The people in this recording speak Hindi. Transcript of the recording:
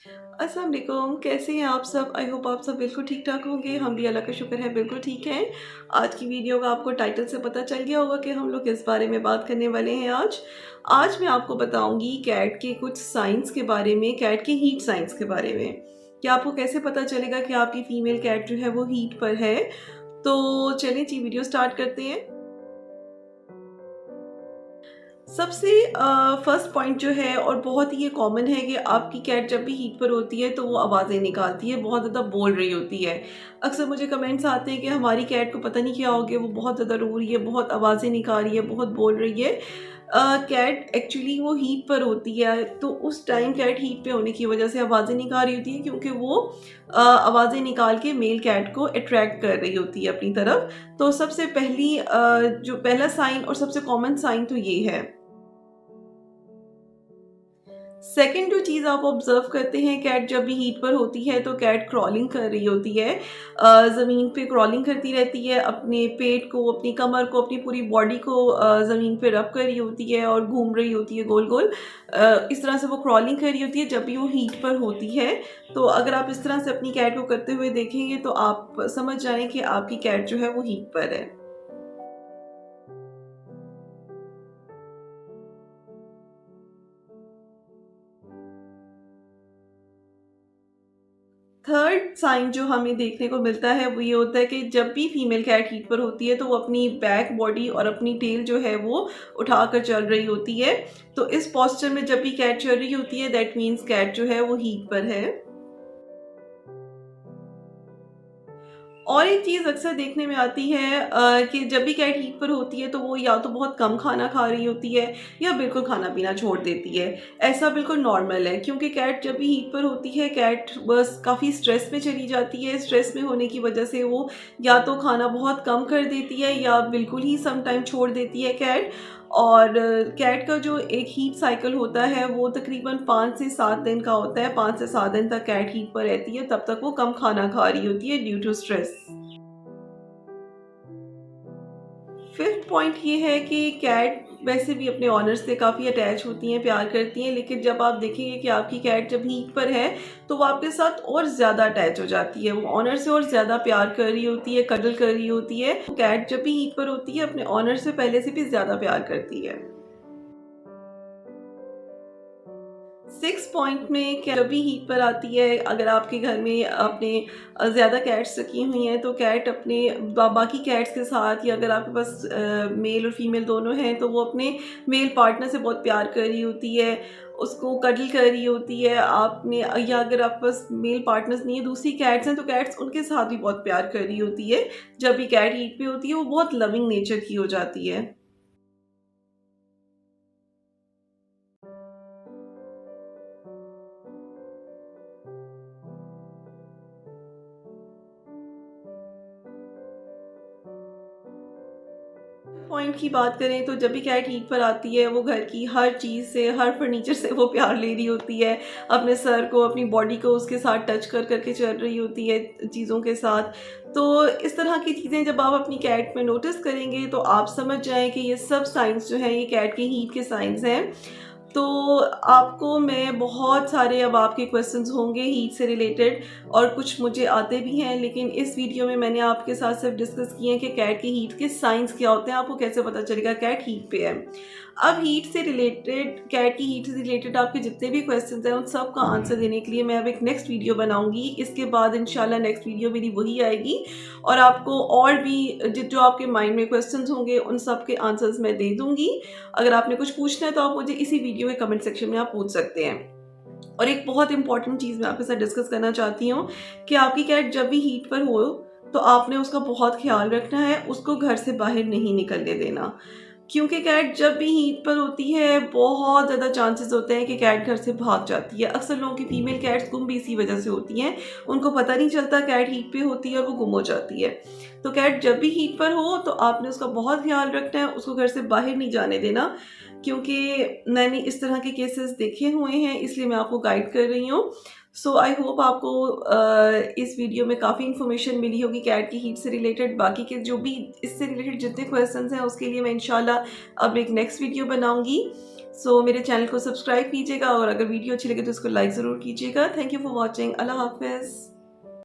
अस्सलाम वालेकुम, कैसे हैं आप सब? आई होप आप सब बिल्कुल ठीक-ठाक होंगे। हम भी अल्लाह का शुक्र है बिल्कुल ठीक हैं। आज की वीडियो का आपको टाइटल से पता चल गया होगा कि हम लोग किस बारे में बात करने वाले हैं आज। आज मैं आपको बताऊँगी कैट के कुछ साइन्स के बारे में, कैट के हीट साइन्स के बारे में, कि आपको कैसे पता चलेगा कि आपकी फीमेल कैट जो है वो हीट पर है। तो चलिए जी वीडियो स्टार्ट करते हैं। सबसे फर्स्ट पॉइंट जो है और बहुत ही ये कॉमन है कि आपकी कैट जब भी हीट पर होती है तो वो आवाज़ें निकालती है, बहुत ज़्यादा बोल रही होती है। अक्सर मुझे कमेंट्स आते हैं कि हमारी कैट को पता नहीं क्या हो गया, वो बहुत ज़्यादा रो रही है, बहुत आवाज़ें निकाल रही है, बहुत बोल रही है। कैट एक्चुअली वो हीट पर होती है, तो उस टाइम कैट हीट पे होने की वजह से आवाज़ें निकाल रही होती है, क्योंकि वो आवाज़ें निकाल के मेल कैट को अट्रैक्ट कर रही होती है अपनी तरफ। तो सबसे जो पहला साइन और सबसे कॉमन साइन तो ये है। सेकंड जो चीज़ आप ऑब्जर्व करते हैं, कैट जब भी हीट पर होती है तो कैट क्रॉलिंग कर रही होती है, ज़मीन पे क्रॉलिंग करती रहती है, अपने पेट को, अपनी कमर को, अपनी पूरी बॉडी को ज़मीन पे रब कर रही होती है और घूम रही होती है गोल गोल। इस तरह से वो क्रॉलिंग कर रही होती है जब भी वो हीट पर होती है। तो अगर आप इस तरह से अपनी कैट को करते हुए देखेंगे तो आप समझ जाएं कि आपकी कैट जो है वो हीट पर है। थर्ड साइन जो हमें देखने को मिलता है वो ये होता है कि जब भी फीमेल कैट हीट पर होती है तो वो अपनी बैक बॉडी और अपनी टेल जो है वो उठाकर चल रही होती है। तो इस पोस्चर में जब भी कैट चल रही होती है दैट मीन्स कैट जो है वो हीट पर है। और एक चीज़ अक्सर देखने में आती है कि जब भी कैट हीट पर होती है तो वो या तो बहुत कम खाना खा रही होती है या बिल्कुल खाना-पीना छोड़ देती है। ऐसा बिल्कुल नॉर्मल है, क्योंकि कैट जब भी हीट पर होती है, कैट बस काफ़ी स्ट्रेस में चली जाती है। स्ट्रेस में होने की वजह से वो या तो खाना बहुत कम कर देती है या बिल्कुल ही सम टाइम छोड़ देती है कैट। और कैट का जो एक हीट साइकिल होता है वो तकरीबन 5 से 7 दिन का होता है। 5 से 7 दिन तक कैट हीट पर रहती है, तब तक वो कम खाना खा रही होती है due to stress. Fifth point ये है कि कैट वैसे भी अपने ओनर से काफ़ी अटैच होती हैं, प्यार करती हैं, लेकिन जब आप देखेंगे कि आपकी कैट जब हीट पर है तो वो आपके साथ और ज़्यादा अटैच हो जाती है। वो ओनर से और ज़्यादा प्यार कर रही होती है, कडल कर रही होती है। कैट जब भी हीट पर होती है अपने ओनर से पहले से भी ज़्यादा प्यार करती है। सिक्स पॉइंट में जब भी हीट पर आती है, अगर आपके घर में आपने ज़्यादा कैट्स रखी हुई हैं तो कैट अपने बाकी कैट्स के साथ, या अगर आपके पास मेल और फीमेल दोनों हैं तो वो अपने मेल पार्टनर से बहुत प्यार कर रही होती है, उसको कडल कर रही होती है आपने, या अगर आपके पास मेल पार्टनर्स नहीं है, दूसरी कैट्स हैं, तो कैट्स उनके साथ भी बहुत प्यार कर रही होती है। जब भी कैट हीट पे होती है वो बहुत लविंग नेचर की हो जाती है। पॉइंट की बात करें तो जब भी कैट हीट पर आती है वो घर की हर चीज़ से, हर फर्नीचर से वो प्यार ले रही होती है। अपने सर को, अपनी बॉडी को उसके साथ टच कर करके चल रही होती है चीज़ों के साथ। तो इस तरह की चीज़ें जब आप अपनी कैट में नोटिस करेंगे तो आप समझ जाएँ कि ये सब साइंस जो हैं ये कैट के हीट के साइंस हैं। तो आपको मैं बहुत सारे, अब आपके क्वेश्चंस होंगे हीट से रिलेटेड, और कुछ मुझे आते भी हैं, लेकिन इस वीडियो में मैंने आपके साथ सिर्फ डिस्कस किए हैं कि कैट के हीट के साइंस क्या होते हैं, आपको कैसे पता चलेगा कैट हीट पे है। अब हीट से रिलेटेड, कैट की हीट से रिलेटेड आपके जितने भी क्वेश्चंस हैं उन सब का आंसर देने के लिए मैं अब एक नेक्स्ट वीडियो बनाऊंगी। इसके बाद इंशाल्लाह नेक्स्ट वीडियो मेरी वही आएगी, और आपको और भी जो आपके माइंड में क्वेश्चंस होंगे उन सब के आंसर्स मैं दे दूंगी। अगर आपने कुछ पूछना है तो आप मुझे इसी वीडियो के कमेंट सेक्शन में आप पूछ सकते हैं। और एक बहुत इंपॉर्टेंट चीज़ मैं आपके साथ डिस्कस करना चाहती हूँ कि आपकी कैट जब भी हीट पर हो तो आपने उसका बहुत ख्याल रखना है, उसको घर से बाहर नहीं निकलने देना। क्योंकि कैट जब भी हीट पर होती है बहुत ज़्यादा चांसेस होते हैं कि कैट घर से भाग जाती है। अक्सर लोगों की फीमेल कैट्स गुम भी इसी वजह से होती हैं, उनको पता नहीं चलता कैट हीट पे होती है और वो गुम हो जाती है। तो कैट जब भी हीट पर हो तो आपने उसका बहुत ख्याल रखना है, उसको घर से बाहर नहीं जाने देना, क्योंकि मैंने इस तरह के केसेस देखे हुए हैं, इसलिए मैं आपको गाइड कर रही हूँ। सो आई होप आपको इस वीडियो में काफ़ी इन्फॉर्मेशन मिली होगी कैट की हीट से रिलेटेड। बाकी के जो भी इससे रिलेटेड जितने क्वेश्चंस हैं उसके लिए मैं इंशाल्लाह अब एक नेक्स्ट वीडियो बनाऊंगी। सो मेरे चैनल को सब्सक्राइब कीजिएगा और अगर वीडियो अच्छी लगे तो उसको लाइक ज़रूर कीजिएगा। Thank you for watching. अल्लाह हाफिज़।